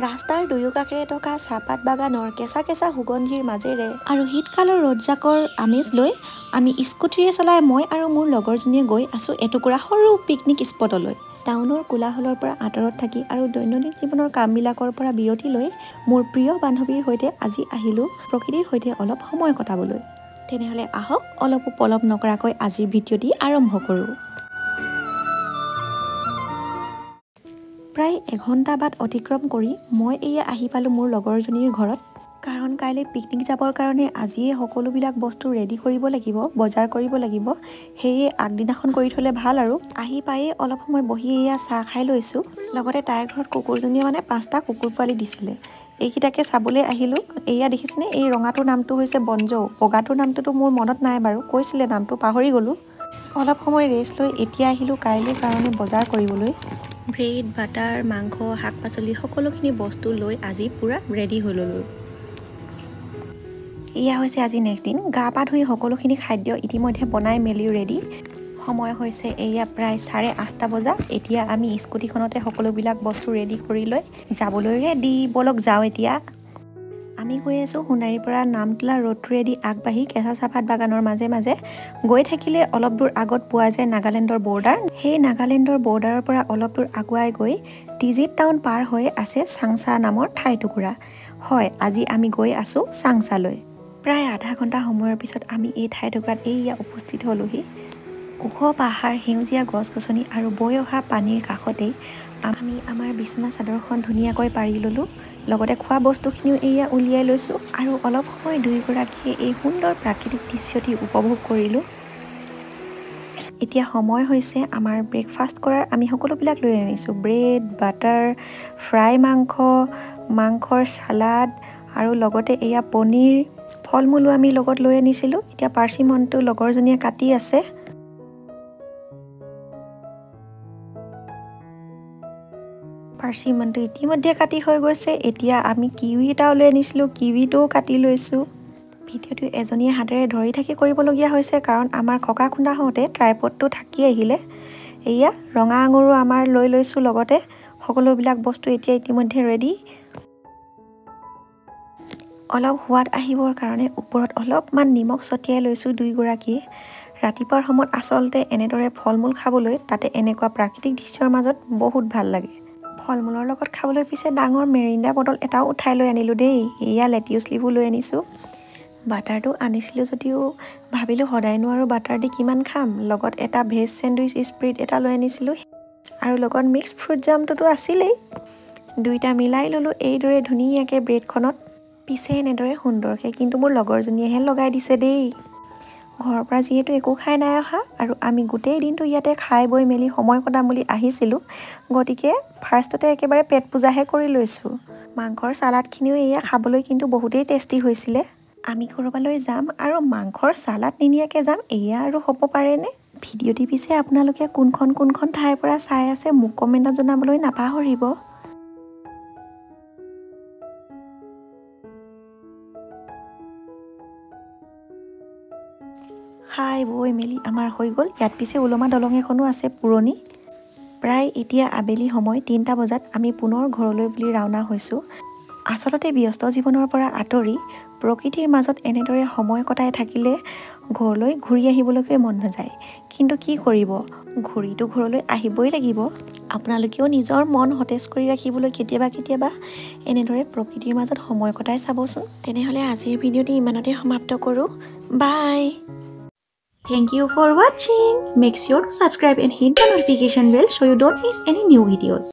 ৰাস্তাৰ দুয়ো কাষেৰে থকা চাহপাত বাগানৰ কেঁচা কেঁচা সুগন্ধিৰ মাজেৰে আৰু শীতকালৰ ৰ'দজাকৰ আমেজ লৈ আমি স্কুটিৰে চলাই মই আৰু মোৰ লগৰজনীয়ে গৈ আছোঁ এটুকুৰা সৰু পিকনিক স্পটলৈ। টাউনৰ কোলাহলৰ পৰা আঁতৰত থাকি আৰু দৈনন্দিন জীৱনৰ কামবিলাকৰ পৰা বিৰতি লৈ মোৰ প্ৰিয় বান্ধৱীৰ সৈতে আজি আহিলোঁ প্ৰকৃতিৰ সৈতে অলপ সময় কটাবলৈ। তেনেহ'লে আহক অলপো পলম নকৰাকৈ আজিৰ ভিডিঅ'টি আৰম্ভ কৰোঁ। প্ৰায় এঘণ্টা বাট অতিক্ৰম কৰি মই এয়া আহি পালোঁ মোৰ লগৰজনীৰ ঘৰত। কাৰণ কাইলৈ পিকনিক যাবৰ কাৰণে আজিয়ে সকলোবিলাক বস্তু ৰেডি কৰিব লাগিব, বজাৰ কৰিব লাগিব। সেয়ে আগদিনাখন কৰি থ'লে ভাল আৰু। আহি পায়েই অলপ সময় বহি এয়া চাহ খাই লৈছোঁ। লগতে তাইৰ ঘৰত কুকুৰজনীয়ে 5টা কুকুৰ পোৱালি দিছিলে। এইকেইটাকে চাবলৈ আহিলোঁ। এয়া দেখিছেনে, এই ৰঙাটোৰ নামটো হৈছে বঞ্জৌ, বগাটোৰ নামটোতো মোৰ মনত নাই বাৰু, কৈছিলে নামটো পাহৰি গ'লোঁ। অলপ সময় ৰেষ্ট লৈ এতিয়া আহিলোঁ কাইলৈৰ কাৰণে বজাৰ কৰিবলৈ। ব্ৰেড, বাটাৰ, মাংস, শাক পাচলি সকলোখিনি বস্তু লৈ আজি পূৰা ৰেডি হৈ ল'লোঁ। এয়া হৈছে আজি নেক্সট দিন। গা পা ধুই সকলোখিনি খাদ্য ইতিমধ্যে বনাই মেলি ৰেডি। সময় হৈছে এয়া প্ৰায় 8:30 বজা। এতিয়া আমি স্কুটিখনতে সকলোবিলাক বস্তু ৰেডি কৰি লৈ যাবলৈ ৰেডি। ব'লক যাওঁ এতিয়া। আমি গৈ আছোঁ সোণাৰীৰ পৰা নামতলা ৰোডটোৰেদি আগবাঢ়ি কেঁচা চাহপাত বাগানৰ মাজে মাজে গৈ থাকিলে অলপ দূৰ আগত পোৱা যায় নাগালেণ্ডৰ বৰ্ডাৰ। সেই নাগালেণ্ডৰ বৰ্ডাৰৰ পৰা অলপ দূৰ আগুৱাই গৈ টিজিত টাউন পাৰ হৈ আছে চাংচা নামৰ ঠাইটুকুৰা। হয়, আজি আমি গৈ আছোঁ চাংচালৈ। প্ৰায় আধা ঘণ্টা সময়ৰ পিছত আমি এই ঠাইটুকুৰাত এইয়া উপস্থিত হ'লোহি। ওখ পাহাৰ, সেউজীয়া গছ-গছনি আৰু বৈ অহা পানীৰ কাষতেই আমি আমাৰ বিছনা চাদৰখন ধুনীয়াকৈ পাৰি ল'লোঁ। লগতে খোৱা বস্তুখিনিও এয়া উলিয়াই লৈছোঁ আৰু অলপ সময় দুয়োগৰাকীয়ে এই সুন্দৰ প্ৰাকৃতিক দৃশ্যটি উপভোগ কৰিলোঁ। এতিয়া সময় হৈছে আমাৰ ব্ৰেকফাষ্ট কৰাৰ। আমি সকলোবিলাক লৈ আনিছোঁ। ব্ৰেড, বাটাৰ, ফ্ৰাই মাংস, মাংসৰ চালাড আৰু লগতে এয়া পনীৰ, ফল মূলো আমি লগত লৈ আনিছিলোঁ। এতিয়া পাৰ্চিমনটো লগৰজনীয়ে কাটি আছে। পাৰ্চিমনটো ইতিমধ্যে কাটি হৈ গৈছে। এতিয়া আমি কিৱি এটাও লৈ আনিছিলোঁ, কিৱিটোও কাটি লৈছোঁ। ভিডিঅ'টো এজনীয়ে হাতেৰে ধৰি থাকি কৰিবলগীয়া হৈছে কাৰণ আমাৰ ককা খুন্দা হওঁতে ট্ৰাইপডটো থাকি আহিলে। এয়া ৰঙা আঙুৰো আমাৰ লৈ লৈছোঁ লগতে। সকলোবিলাক বস্তু এতিয়া ইতিমধ্যে ৰেডি। অলপ সোৱাদ আহিবৰ কাৰণে ওপৰত অলপমান নিমখ ছটিয়াই লৈছোঁ দুয়োগৰাকীয়ে। ৰাতিপুৱাৰ সময়ত আচলতে এনেদৰে ফল মূল খাবলৈ, তাতে এনেকুৱা প্ৰাকৃতিক দৃশ্যৰ মাজত বহুত ভাল লাগে। ফল মূলৰ লগত খাবলৈ পিছে ডাঙৰ মেৰিণ্ডা বটল এটাও উঠাই লৈ আনিলোঁ দেই। এয়া লেটিউচ লিভো লৈ আনিছোঁ। বাটাৰটো আনিছিলোঁ যদিও ভাবিলোঁ সদায়নো আৰু বাটাৰ দি কিমান খাম। লগত এটা ভেজ চেণ্ডউইচ স্প্ৰেড এটা লৈ আনিছিলোঁ আৰু লগত মিক্স ফ্ৰুট জামটোতো আছিলেই। দুইটা মিলাই ল'লোঁ এইদৰে ধুনীয়াকৈ ব্ৰেডখনত। পিছে এনেদৰে সুন্দৰকৈ কিন্তু মোৰ লগৰজনীয়েহে লগাই দিছে দেই। ঘৰৰ পৰা যিহেতু একো খাই নাই অহা আৰু আমি গোটেই দিনটো ইয়াতে খাই বৈ মেলি সময় কটাম বুলি আহিছিলোঁ, গতিকে ফাৰ্ষ্টতে একেবাৰে পেট পূজাহে কৰি লৈছোঁ। মাংসৰ চালাডখিনিও এয়া খাবলৈ কিন্তু বহুতেই টেষ্টি হৈছিলে। আমি ক'ৰবালৈ যাম আৰু মাংসৰ চালাড নিনিয়াকৈ যাম, এয়া আৰু হ'ব পাৰেনে? ভিডিঅ'টি পিছে আপোনালোকে কোনখন ঠাইৰ পৰা চাই আছে মোক কমেণ্টত জনাবলৈ নাপাহৰিব। খাই বৈ মেলি আমাৰ হৈ গ'ল। ইয়াত পিছে ওলমা দলং এখনো আছে পুৰণি। প্ৰায় এতিয়া আবেলি সময় 3টা বজাত আমি পুনৰ ঘৰলৈ বুলি ৰাওনা হৈছোঁ। আচলতে ব্যস্ত জীৱনৰ পৰা আঁতৰি প্ৰকৃতিৰ মাজত এনেদৰে সময় কটাই থাকিলে ঘৰলৈ ঘূৰি আহিবলৈকে মন নাযায়। কিন্তু কি কৰিব, ঘূৰিটো ঘৰলৈ আহিবই লাগিব। আপোনালোকেও নিজৰ মন সতেজ কৰি ৰাখিবলৈ কেতিয়াবা এনেদৰে প্ৰকৃতিৰ মাজত সময় কটাই চাবচোন। তেনেহ'লে আজিৰ ভিডিঅ'টি ইমানতে সমাপ্ত কৰোঁ। বাই। Thank you for watching. Make sure to subscribe and hit the notification bell so you don't miss any new videos.